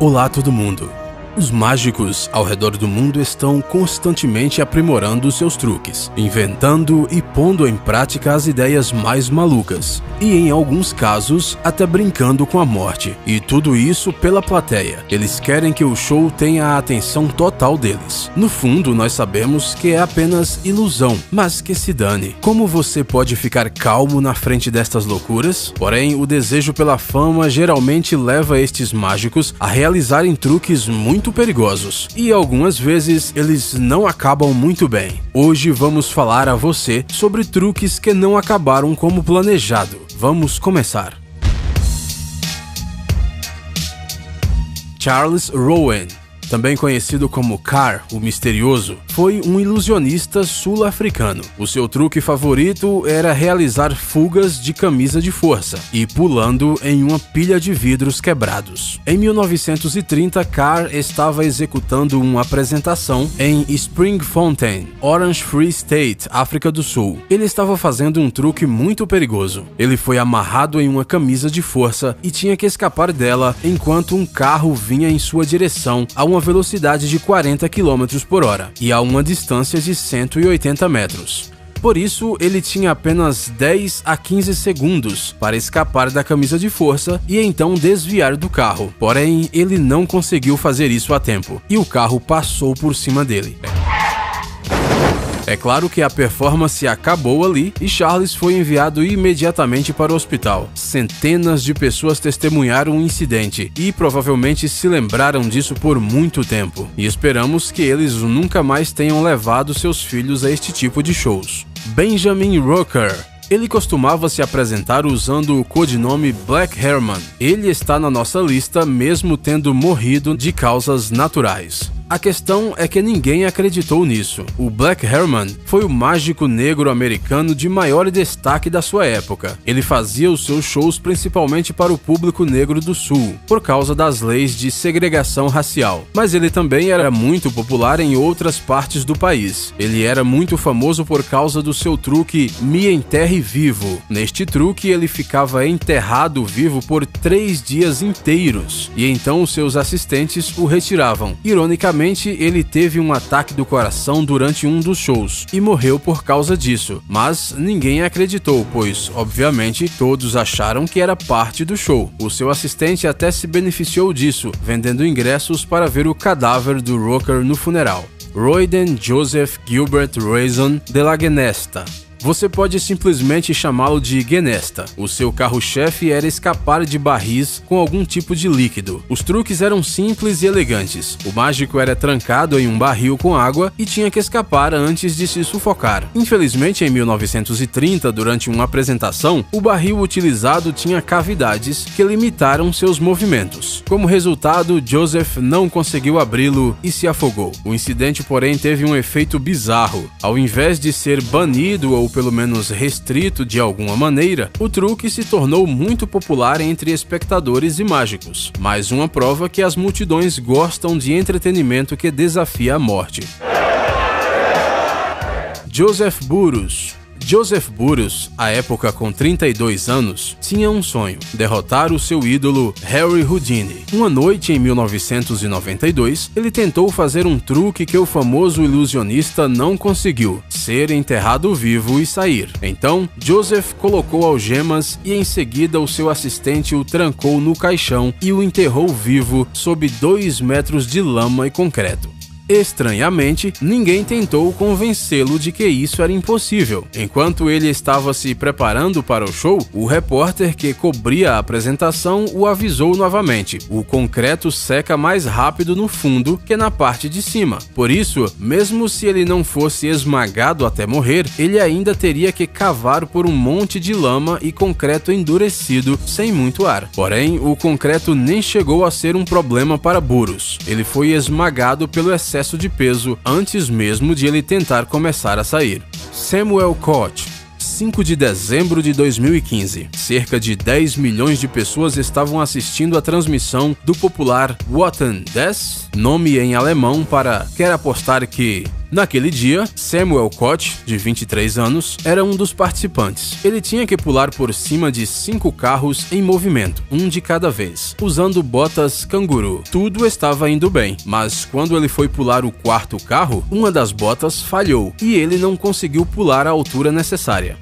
Olá todo mundo! Os mágicos ao redor do mundo estão constantemente aprimorando seus truques, inventando e pondo em prática as ideias mais malucas, e em alguns casos até brincando com a morte, e tudo isso pela plateia. Eles querem que o show tenha a atenção total deles. No fundo, nós sabemos que é apenas ilusão, mas que se dane. Como você pode ficar calmo na frente destas loucuras? Porém, o desejo pela fama geralmente leva estes mágicos a realizarem truques muito perigosos, e algumas vezes eles não acabam muito bem. Hoje vamos falar a você sobre truques que não acabaram como planejado. Vamos começar. Charles Rowan, também conhecido como Car, o Misterioso, foi um ilusionista sul-africano. O seu truque favorito era realizar fugas de camisa de força e pulando em uma pilha de vidros quebrados. Em 1930, Car estava executando uma apresentação em Springfontein, Orange Free State, África do Sul. Ele estava fazendo um truque muito perigoso. Ele foi amarrado em uma camisa de força e tinha que escapar dela enquanto um carro vinha em sua direção a uma velocidade de 40 km por hora e a uma distância de 180 metros. Por isso, ele tinha apenas 10 a 15 segundos para escapar da camisa de força e então desviar do carro. Porém, ele não conseguiu fazer isso a tempo e o carro passou por cima dele. É claro que a performance acabou ali e Charles foi enviado imediatamente para o hospital. Centenas de pessoas testemunharam o incidente e provavelmente se lembraram disso por muito tempo. E esperamos que eles nunca mais tenham levado seus filhos a este tipo de shows. Benjamin Rucker. Ele costumava se apresentar usando o codinome Black Herman. Ele está na nossa lista mesmo tendo morrido de causas naturais. A questão é que ninguém acreditou nisso. O Black Herman foi o mágico negro americano de maior destaque da sua época. Ele fazia os seus shows principalmente para o público negro do Sul, por causa das leis de segregação racial. Mas ele também era muito popular em outras partes do país. Ele era muito famoso por causa do seu truque Me Enterre Vivo. Neste truque, ele ficava enterrado vivo por 3 dias inteiros, e então os seus assistentes o retiravam. Ironicamente, ele teve um ataque do coração durante um dos shows e morreu por causa disso, mas ninguém acreditou, pois, obviamente, todos acharam que era parte do show. O seu assistente até se beneficiou disso, vendendo ingressos para ver o cadáver do Rucker no funeral. Royden Joseph Gilbert Reason de la Genesta. Você pode simplesmente chamá-lo de Genesta. O seu carro-chefe era escapar de barris com algum tipo de líquido. Os truques eram simples e elegantes. O mágico era trancado em um barril com água e tinha que escapar antes de se sufocar. Infelizmente, em 1930, durante uma apresentação, o barril utilizado tinha cavidades que limitaram seus movimentos. Como resultado, Joseph não conseguiu abri-lo e se afogou. O incidente, porém, teve um efeito bizarro. Ao invés de ser banido ou pelo menos restrito de alguma maneira, o truque se tornou muito popular entre espectadores e mágicos. Mais uma prova que as multidões gostam de entretenimento que desafia a morte. Joseph Burroughs. Joseph Burroughs, à época com 32 anos, tinha um sonho: derrotar o seu ídolo Harry Houdini. Uma noite em 1992, ele tentou fazer um truque que o famoso ilusionista não conseguiu: ser enterrado vivo e sair. Então, Joseph colocou algemas e em seguida o seu assistente o trancou no caixão e o enterrou vivo sob 2 metros de lama e concreto. Estranhamente, ninguém tentou convencê-lo de que isso era impossível. Enquanto ele estava se preparando para o show, o repórter que cobria a apresentação o avisou novamente: o concreto seca mais rápido no fundo que na parte de cima. Por isso, mesmo se ele não fosse esmagado até morrer, ele ainda teria que cavar por um monte de lama e concreto endurecido sem muito ar. Porém, o concreto nem chegou a ser um problema para Burroughs. Ele foi esmagado pelo excesso de peso antes mesmo de ele tentar começar a sair. Samuel Koch. 5 de dezembro de 2015, cerca de 10 milhões de pessoas estavam assistindo a transmissão do popular Wetten das, nome em alemão para quer apostar que. Naquele dia, Samuel Koch, de 23 anos, era um dos participantes. Ele tinha que pular por cima de 5 carros em movimento, um de cada vez, usando botas canguru. Tudo estava indo bem, mas quando ele foi pular o 4º carro, uma das botas falhou e ele não conseguiu pular a altura necessária.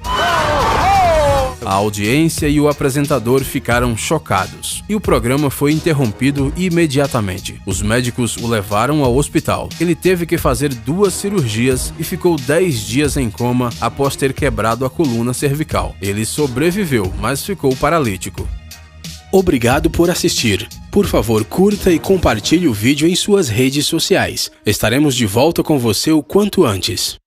A audiência e o apresentador ficaram chocados, e o programa foi interrompido imediatamente. Os médicos o levaram ao hospital. Ele teve que fazer 2 cirurgias e ficou 10 dias em coma após ter quebrado a coluna cervical. Ele sobreviveu, mas ficou paralítico. Obrigado por assistir. Por favor, curta e compartilhe o vídeo em suas redes sociais. Estaremos de volta com você o quanto antes.